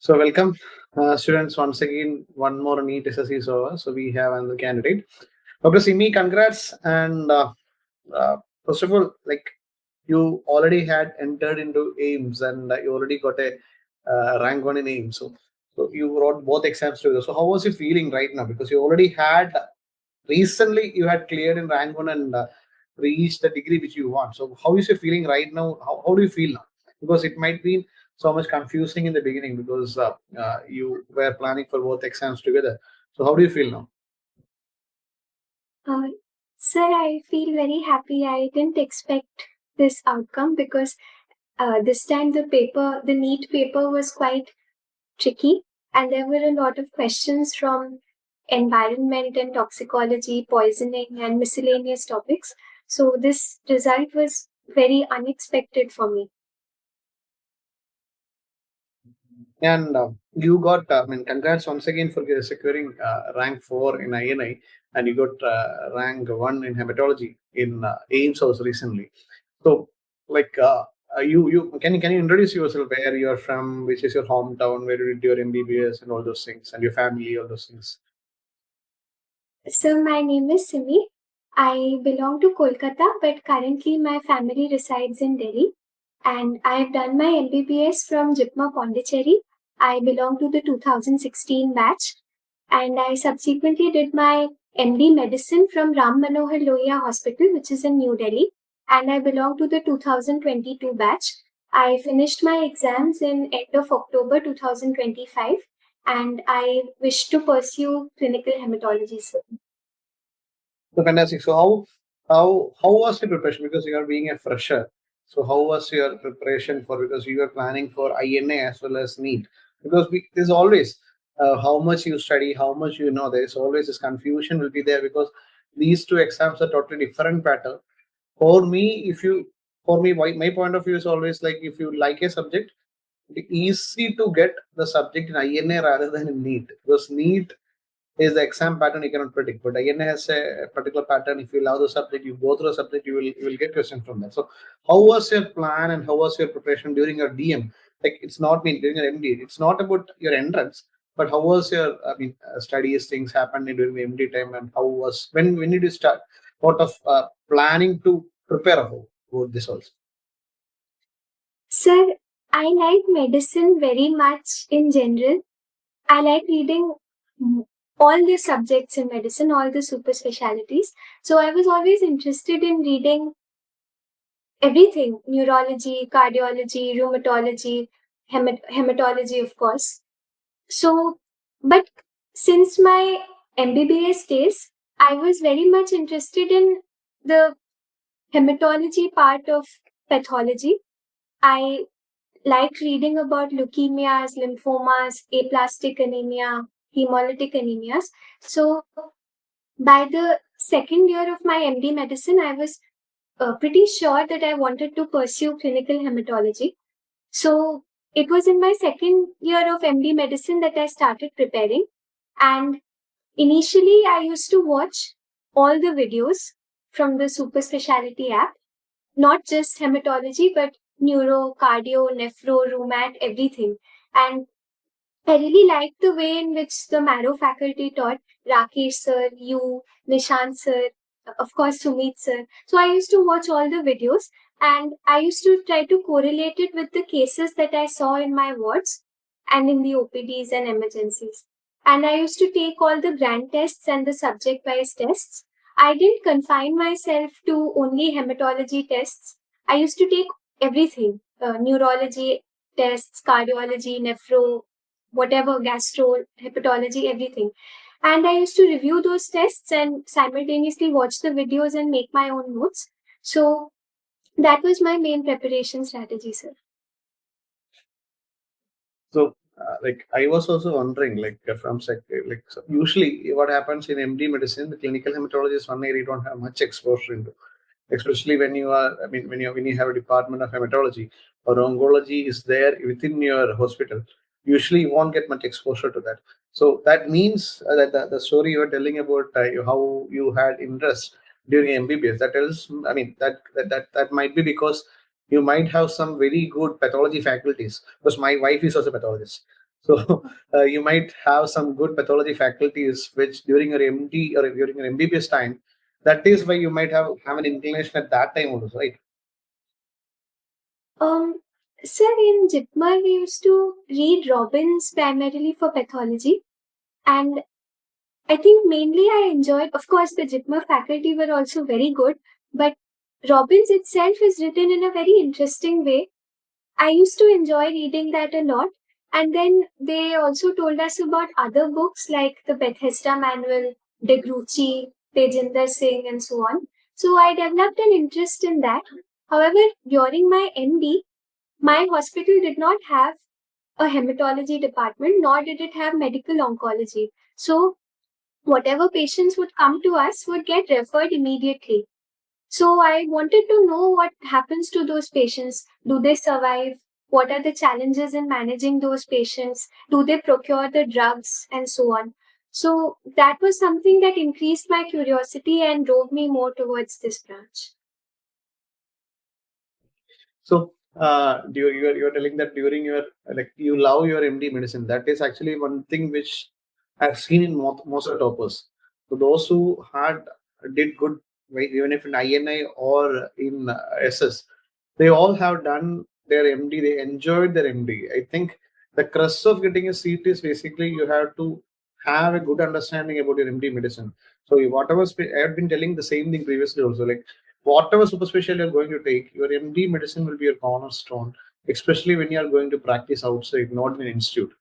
So welcome, students. Once again, one more NEET-SS is over. So we have another candidate, Dr. Simi. Congrats! And first of all, like you already had entered into AIMS and you already got a rank one in AIMS. So you wrote both exams together. So how was you feeling right now? Because you already had recently you had cleared in rank one and reached the degree which you want. So how is you feeling right now? How do you feel now? Because it might be so much confusing in the beginning because you were planning for both exams together. So how do you feel now? Uh, Sir, I feel very happy. I didn't expect this outcome because this time the NEET paper was quite tricky, and there were a lot of questions from environment and toxicology, poisoning, and miscellaneous topics. So this result was very unexpected for me. And you got, I mean, congrats once again for securing rank 4 in INI, and you got rank 1 in hematology in AIMS also recently. So, like, you can you introduce yourself, where you are from, which is your hometown, where you did your MBBS, and all those things, and your family, all those things. So my name is Simi. I belong to Kolkata, but currently my family resides in Delhi. And I have done my MBBS from JIPMA Pondicherry. I belong to the 2016 batch. And I subsequently did my MD Medicine from Ram Manohar Lohia Hospital, which is in New Delhi. And I belong to the 2022 batch. I finished my exams in end of October 2025, and I wish to pursue clinical hematology. So fantastic. So how was the preparation? Because you are being a fresher. So how was your preparation for, because you were planning for INA as well as NEET? Because there's always how much you study, how much you know. There is always this confusion will be there because these two exams are totally different pattern. For me, if you for me, my point of view is always like, if you like a subject, it's easy to get the subject in INA rather than in NEET, because NEET is the exam pattern you cannot predict. But again, has a particular pattern. If you love the subject, you go through the subject, you will get questions from that. So, how was your plan and how was your preparation during your DM? Like, it's not been during your MD. It's not about your entrance, but how was your, I mean, studies, things happened during the MD time, and how was, when did you start sort of planning to prepare about this also? Sir, I like medicine very much in general. I like reading all the subjects in medicine, all the super specialties. So I was always interested in reading everything: neurology, cardiology, rheumatology, hematology, of course. So, but since my MBBS days, I was very much interested in the hematology part of pathology. I like reading about leukemias, lymphomas, aplastic anemia, hemolytic anemias. So by the second year of my MD medicine, I was pretty sure that I wanted to pursue clinical hematology. So it was in my second year of MD medicine that I started preparing. And initially, I used to watch all the videos from the super specialty app, not just hematology, but neuro, cardio, nephro, rheumat, everything. And I really liked the way in which the Marrow faculty taught: Rakesh sir, you, Nishant sir, of course Sumit sir. So I used to watch all the videos, and I used to try to correlate it with the cases that I saw in my wards and in the OPDs and emergencies. And I used to take all the grand tests and the subject-wise tests. I didn't confine myself to only hematology tests. I used to take everything: neurology tests, cardiology, nephro, whatever, gastro, hepatology, everything. And I used to review those tests and simultaneously watch the videos and make my own notes. So that was my main preparation strategy, sir. So, like, I was also wondering, like, like, so usually what happens in MD medicine, the clinical hematology is one area you don't have much exposure into, especially when you are, I mean, when you have a department of hematology or oncology is there within your hospital. Usually, you won't get much exposure to that. So that means that the story you are telling about how you had interest during MBBS, that tells, I mean, that might be because you might have some very good pathology faculties, because my wife is also a pathologist. So you might have some good pathology faculties, which during your MD or during your MBBS time, that is why you might have an inclination at that time also, right? Um, Sir, in JIPMER, we used to read Robbins primarily for pathology, and I think mainly I enjoyed, of course, the JIPMER faculty were also very good, but Robbins itself is written in a very interesting way. I used to enjoy reading that a lot. And then they also told us about other books like the Bethesda Manual, De Grucci, Tejinder Singh, and so on. So I developed an interest in that. However, during my MD, my hospital did not have a hematology department, nor did it have medical oncology. So whatever patients would come to us would get referred immediately. So I wanted to know what happens to those patients. Do they survive? What are the challenges in managing those patients? Do they procure the drugs and so on? So that was something that increased my curiosity and drove me more towards this branch. So you're telling that during your like you love your MD medicine. That is actually one thing which I've seen in most of the toppers. So those who had did good, right, even if in INI or in SS, they all have done their MD. They enjoyed their MD. I think the crux of getting a seat is basically you have to have a good understanding about your MD medicine. So whatever I have been telling the same thing previously also, like whatever super specialty you're going to take, your MD medicine will be your cornerstone, especially when you are going to practice outside, not in an institute.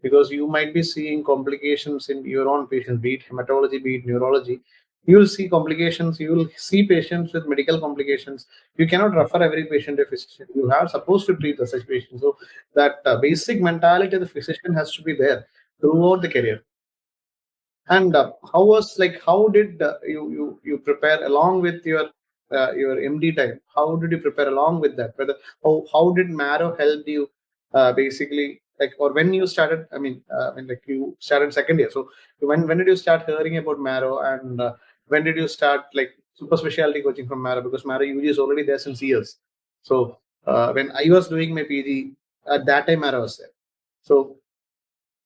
Because you might be seeing complications in your own patients, be it hematology, be it neurology. You will see complications, you will see patients with medical complications. You cannot refer every patient to a physician. You are supposed to treat such patients. So that basic mentality of the physician has to be there throughout the career. And how did you prepare along with your MD time? How did you prepare along with that? Whether how did Marrow help you basically like or when you started? I mean like you started second year. So when did you start hearing about Marrow and when did you start like super specialty coaching from Marrow? Because Marrow UG is already there since years. So when I was doing my PG at that time, Marrow was there. So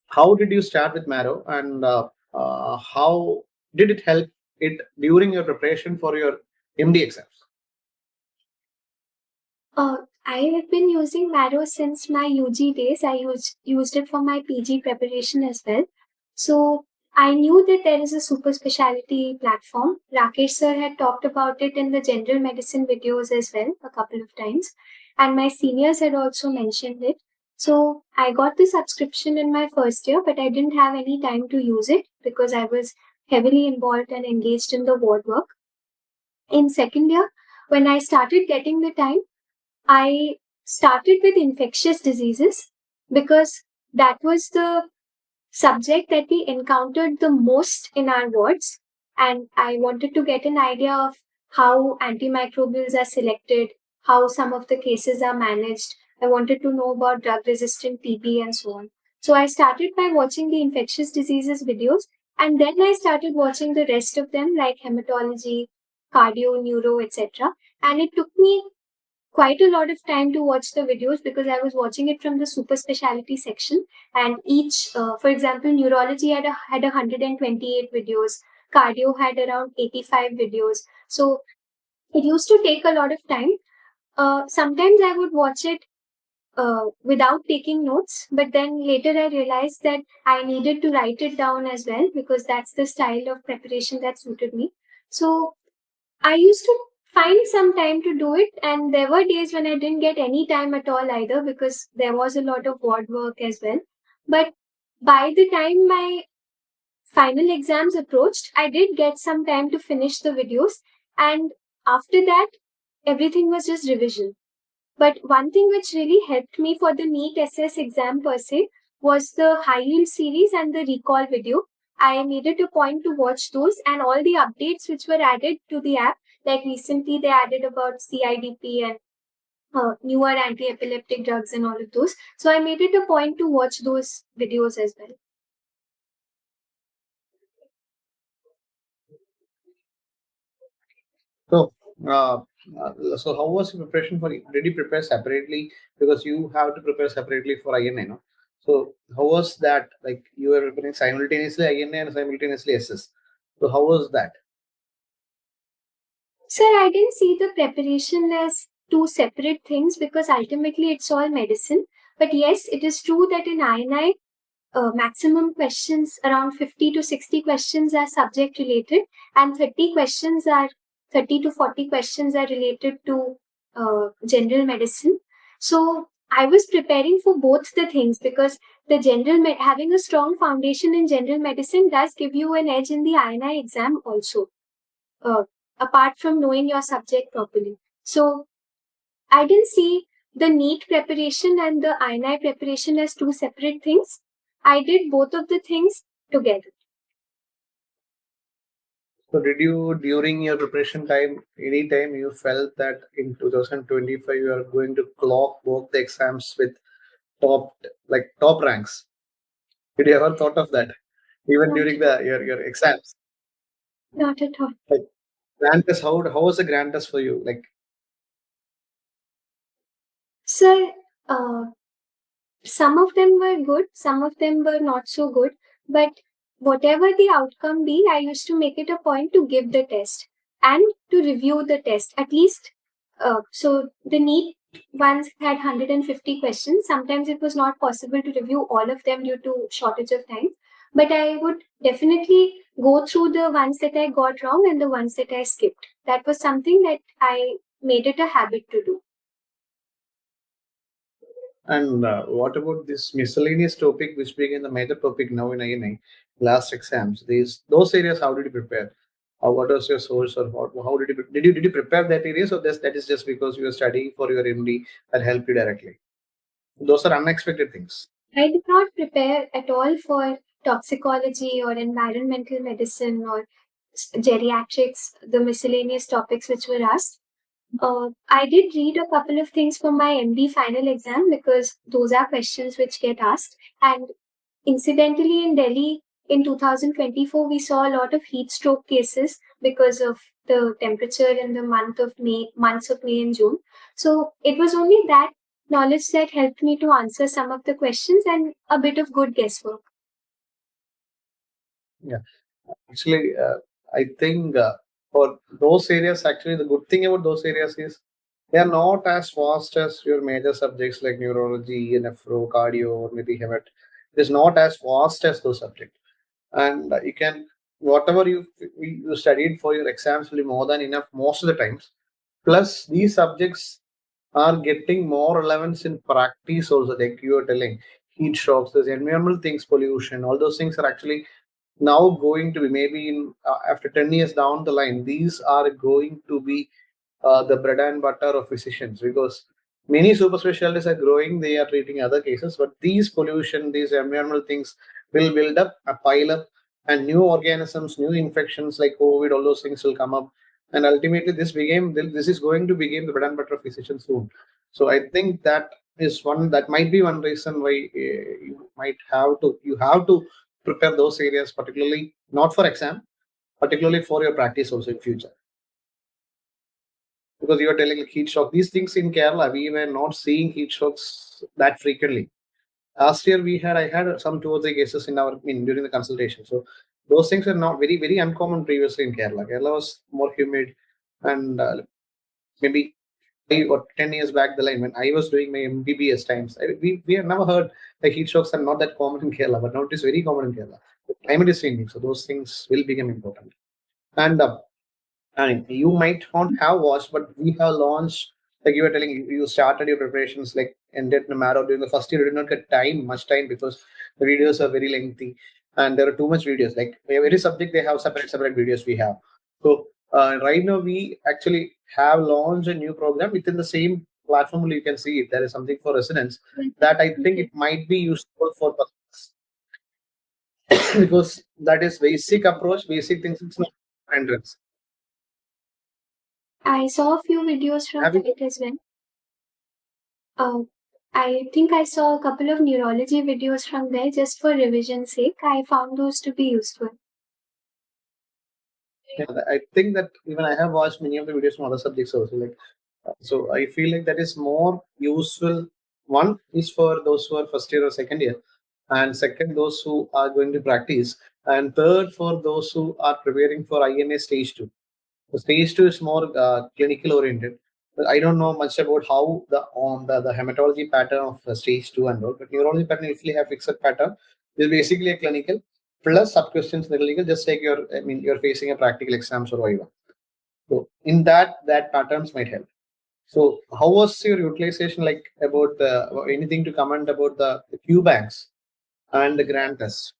how did you start with Marrow and how did it help it during your preparation for your MD exams? I have been using Marrow since my UG days. I used it for my PG preparation as well. So I knew that there is a super specialty platform. Rakesh sir had talked about it in the general medicine videos as well a couple of times. And my seniors had also mentioned it. So I got the subscription in my first year, but I didn't have any time to use it because I was heavily involved and engaged in the ward work. In second year, when I started getting the time, I started with infectious diseases because that was the subject that we encountered the most in our wards. And I wanted to get an idea of how antimicrobials are selected, how some of the cases are managed. I wanted to know about drug resistant TB and so on. So I started by watching the infectious diseases videos, and then I started watching the rest of them like hematology, cardio, neuro, etc. And it took me quite a lot of time to watch the videos because I was watching it from the super specialty section. And each, for example, neurology had 128 videos, cardio had around 85 videos. So it used to take a lot of time. Sometimes I would watch it without taking notes, but then later I realized that I needed to write it down as well because that's the style of preparation that suited me. So I used to find some time to do it, and there were days when I didn't get any time at all either because there was a lot of ward work as well. But by the time my final exams approached, I did get some time to finish the videos, and after that, everything was just revision. But one thing which really helped me for the NEET-SS exam per se was the high yield series and the recall video. I made it a point to watch those and all the updates which were added to the app. Like recently, they added about CIDP and newer anti-epileptic drugs and all of those. So I made it a point to watch those videos as well. So, so how was your preparation for? Did you prepare separately because you have to prepare separately for INI? No? So how was that? Like you were preparing simultaneously INA and simultaneously SS. So how was that? Sir, I didn't see the preparation as two separate things because ultimately it's all medicine. But yes, it is true that in INI, maximum questions, around 50 to 60 questions are subject related, and 30 to 40 questions are related to general medicine. So I was preparing for both the things because having a strong foundation in general medicine does give you an edge in the INI exam also, uh, apart from knowing your subject properly. So I didn't see the NEET preparation and the INI preparation as two separate things. I did both of the things together. So did you during your preparation time, any time you felt that in 2025 you are going to clock both the exams with top top ranks? Did you ever thought of that? Even Not, during your exams? not at all. Like grand test, how was the grand test for you? Like Sir, uh, some of them were good, some of them were not so good, but whatever the outcome be, I used to make it a point to give the test and to review the test. At least, so the NEET ones had 150 questions. Sometimes it was not possible to review all of them due to shortage of time, but I would definitely go through the ones that I got wrong and the ones that I skipped. That was something that I made it a habit to do. and what about this miscellaneous topic which became the major topic now in INI last exams? Those areas, how did you prepare? Or what was your source, or how did you prepare that areas, or that is just because you were studying for your MD that helped you directly? Those are unexpected things. I did not prepare at all for toxicology or environmental medicine or geriatrics, the miscellaneous topics which were asked. I did read a couple of things from my MD final exam because those are questions which get asked. And incidentally, in Delhi in 2024, we saw a lot of heat stroke cases because of the temperature in the months of May and June. So it was only that knowledge that helped me to answer some of the questions and a bit of good guesswork. Yeah, actually, I think for those areas, actually, the good thing about those areas is they are not as fast as your major subjects like neurology, nephro, cardio, or maybe hemat. It is not as fast as those subjects, and you can whatever you studied for your exams will be more than enough most of the times. Plus, these subjects are getting more relevance in practice also, like you are telling heat shocks, there's environmental things, pollution, all those things are actually now going to be maybe in after 10 years down the line, these are going to be the bread and butter of physicians, because many super specialties are growing, they are treating other cases, but these pollution, these environmental things will build up a pile up, and new organisms, new infections like COVID, all those things will come up, and ultimately this is going to become the bread and butter of physicians soon. So I think that might be one reason why you have to prepare those areas, particularly not for exam, particularly for your practice also in future, because you are telling like heat shock, these things in Kerala we were not seeing heat shocks that frequently. Last year I had some 2 or 3 cases in our during the consultation. So those things are not very uncommon previously in Kerala was more humid, and maybe 5 or 10 years back the line when I was doing my MBBS times, we have never heard the heat shocks are not that common in Kerala, but now it is very common in Kerala. The climate is changing, so those things will become important. And you might not have watched, but we have launched. Like you were telling, you started your preparations like ended in Marrow during the first year. You did not get much time because the videos are very lengthy and there are too much videos. Like every subject, they have separate videos. We have so right now we actually have launched a new program within the same platform. You can see it. There is something for residents that I think it might be useful for because that is basic approach, basic things. It's not hindrance. I saw a few videos from Have you? that as well. Uh, I think I saw a couple of neurology videos from there just for revision's sake. I found those to be useful. Yeah, I think that even I have watched many of the videos from other subjects also. So I feel like that is more useful. One is for those who are first year or second year. and second, those who are going to practice, and third, for those who are preparing for INA stage 2. The stage 2 is more clinical oriented. But I don't know much about how the hematology pattern of stage 2 and all. But neurology pattern usually have fixed pattern. It's basically a clinical plus sub questions in the clinical. Just like you're facing a practical exams or whatever. So in that patterns might help. So how was your utilization like about anything to comment about the Q banks and the grant test?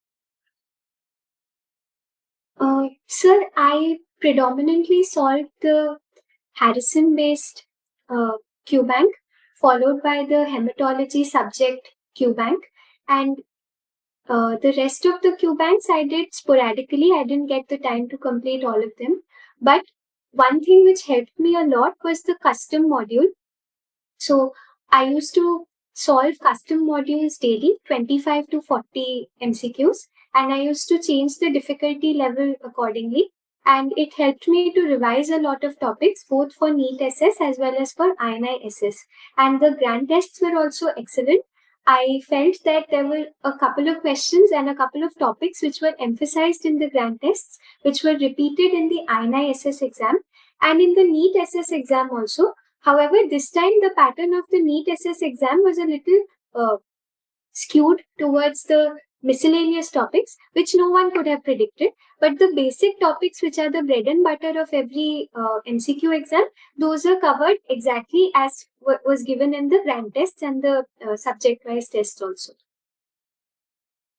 Sir, I predominantly solved the Harrison-based QBank, followed by the hematology subject QBank, and the rest of the QBanks I did sporadically. I didn't get the time to complete all of them. But one thing which helped me a lot was the custom module. So I used to solve custom modules daily, 25 to 40 MCQs, and I used to change the difficulty level accordingly. And it helped me to revise a lot of topics, both for NEET-SS as well as for INI-SS. And the grant tests were also excellent. I felt that there were a couple of questions and a couple of topics which were emphasized in the grant tests, which were repeated in the INI-SS exam and in the NEET-SS exam also. However, this time the pattern of the NEET-SS exam was a little skewed towards the miscellaneous topics, which no one could have predicted. But the basic topics, which are the bread and butter of every MCQ exam, those are covered exactly as was given in the grant tests and the subject-wise tests also.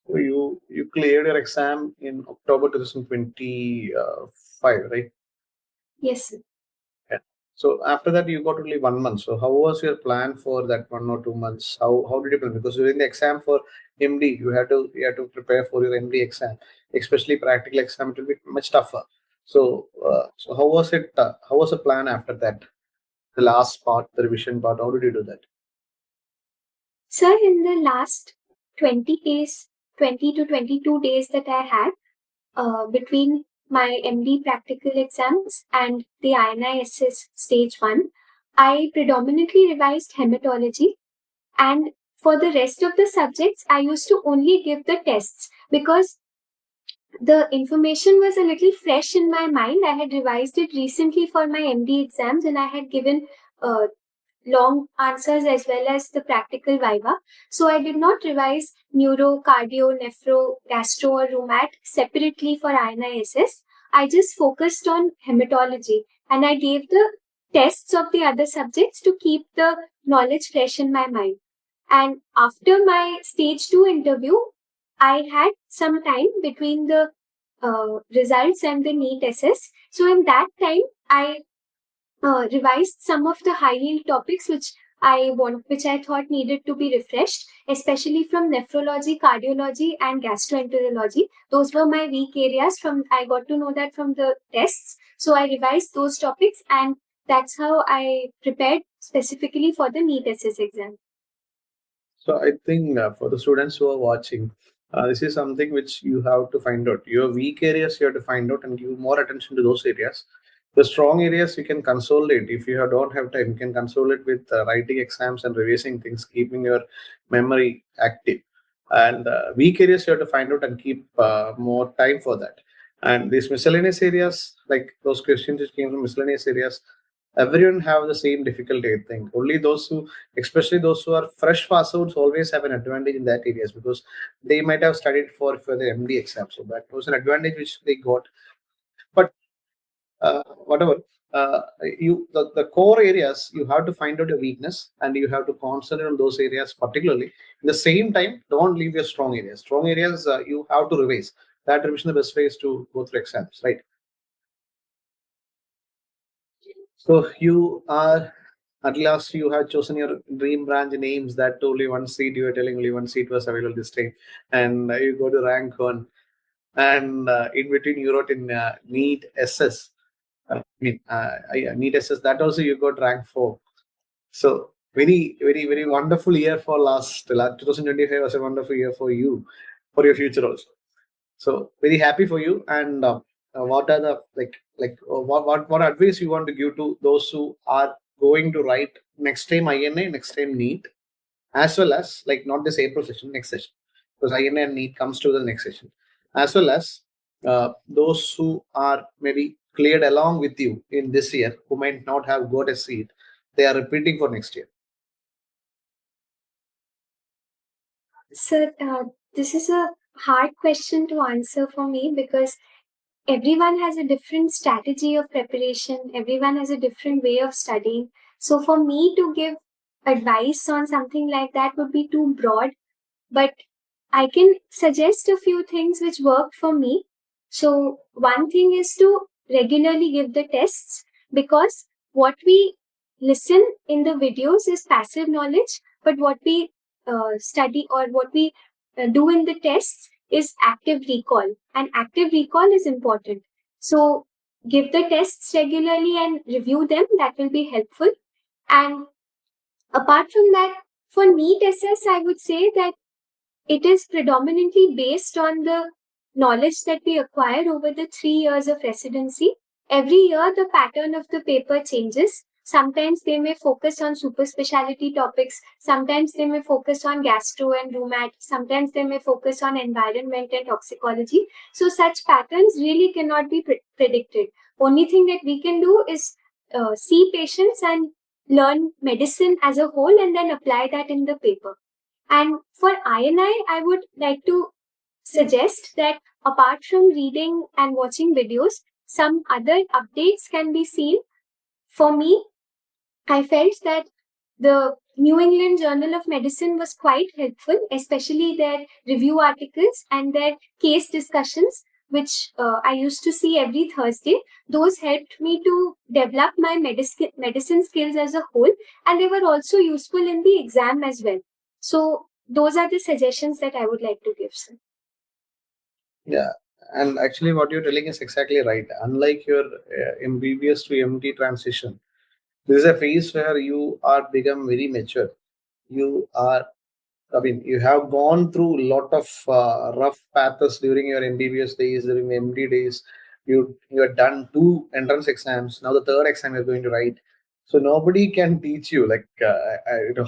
So you cleared your exam in October 2025, right? Yes, sir. Yeah. So after that, you got only 1 month. So how was your plan for that 1 or 2 months? How did you plan? Because during the exam for MD, you had to prepare for your MD exam, especially practical exam. It will be much tougher. So how was it? How was the plan after that? The last part, the revision part. How did you do that? Sir, in the last 20 days, 20 to 22 days that I had between my MD practical exams and the INI-SS stage 1, I predominantly revised hematology, and for the rest of the subjects, I used to only give the tests because the information was a little fresh in my mind. I had revised it recently for my MD exams and I had given long answers as well as the practical viva. So I did not revise neuro, cardio, nephro, gastro or rheumat separately for INI-SS. I just focused on hematology and I gave the tests of the other subjects to keep the knowledge fresh in my mind. And after my stage 2 interview, I had some time between the results and the NEET-SS. So in that time, I revised some of the high yield topics which I thought needed to be refreshed, especially from nephrology, cardiology, and gastroenterology. Those were my weak areas. I got to know that from the tests, so I revised those topics, and that's how I prepared specifically for the NEET-SS exam. So I think for the students who are watching, this is something which you have to find out. Your weak areas you have to find out and give more attention to those areas. The strong areas you can consolidate. If you don't have time, you can consolidate with writing exams and revising things, keeping your memory active. And weak areas you have to find out and keep more time for that. And these miscellaneous areas, like those questions which came from miscellaneous areas, everyone have the same difficulty. I think only those who, especially those who are fresh pass outs, always have an advantage in that areas because they might have studied for the MD exam. So that was an advantage which they got. But whatever the core areas, you have to find out a weakness and you have to concentrate on those areas particularly. In the same time, don't leave your strong areas. Strong areas you have to revise. That revision, the best way is to go through exams, right? So you are, at last you have chosen your dream branch names, that only one seat, you were telling only one seat was available this time, and you go to rank one, and in between you wrote in NEET-SS. NEET-SS, that also you got rank 4. So very, very, very wonderful year for last 2025 was a wonderful year for you, for your future also. So very happy for you. And what are the what advice you want to give to those who are going to write next time INA, next time NEET, as well as like not this April session, next session. because INA and NEET comes to the next session, as well as those who are maybe cleared along with you in this year who might not have got a seat, they are repeating for next year. Sir, this is a hard question to answer for me because everyone has a different strategy of preparation, everyone has a different way of studying. So, for me to give advice on something like that would be too broad, but I can suggest a few things which worked for me. So, one thing is to regularly give the tests because what we listen in the videos is passive knowledge, but what we study or what we do in the tests is active recall, and active recall is important. So, give the tests regularly and review them, that will be helpful. And apart from that, for NEET-SS, I would say that it is predominantly based on the knowledge that we acquire over the 3 years of residency. Every year, the pattern of the paper changes. Sometimes they may focus on super specialty topics. Sometimes they may focus on gastro and rheumat. Sometimes they may focus on environment and toxicology. So such patterns really cannot be predicted. Only thing that we can do is see patients and learn medicine as a whole and then apply that in the paper. And for INI, I would like to suggest that apart from reading and watching videos, some other updates can be seen. For me, I felt that the New England Journal of Medicine was quite helpful, especially their review articles and their case discussions, which I used to see every Thursday. Those helped me to develop my medicine skills as a whole, and they were also useful in the exam as well. So those are the suggestions that I would like to give, sir. Yeah, and actually, what you're telling is exactly right. Unlike your MBBS to MD transition, this is a phase where you are become very mature. You are, I mean, you have gone through a lot of rough paths during your MBBS days, during the MD days. You have done 2 entrance exams. Now the third exam you're going to write. So nobody can teach you like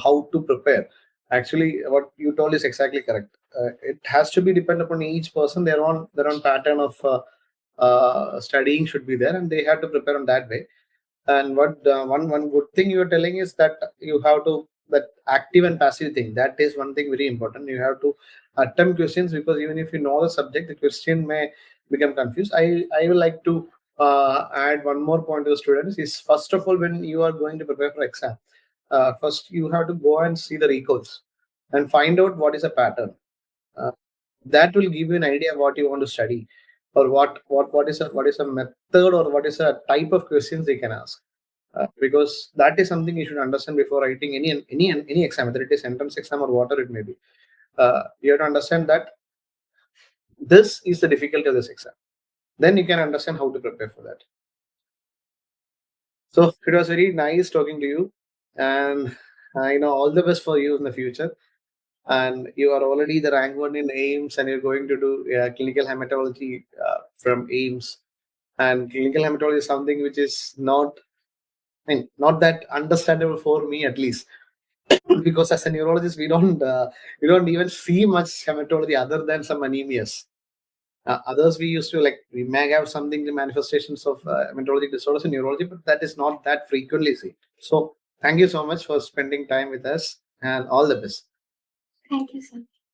how to prepare. Actually, what you told is exactly correct. It has to be dependent upon each person. Their own pattern of studying should be there, and they have to prepare on that way. And what one good thing you are telling is that you have to that active and passive thing. That is one thing very important. You have to attempt questions because even if you know the subject, the question may become confused. I would like to add one more point to the students is first of all when you are going to prepare for exam, first you have to go and see the recalls and find out what is a pattern. Uh, that will give you an idea of what you want to study or what is a method or what is a type of questions they can ask, because that is something you should understand before writing any exam, whether it is entrance exam or whatever it may be. You have to understand that this is the difficulty of this exam, then you can understand how to prepare for that. So it was very nice talking to you, and I know all the best for you in the future. And you are already the rank one in AIMS, and you're going to do clinical hematology from AIMS. And clinical hematology is something which is not, I mean, not that understandable for me at least, because as a neurologist we don't even see much hematology other than some anemias. Others we used to like we may have something the manifestations of hematologic disorders in neurology, but that is not that frequently seen. So thank you so much for spending time with us, and all the best. Thank you, sir.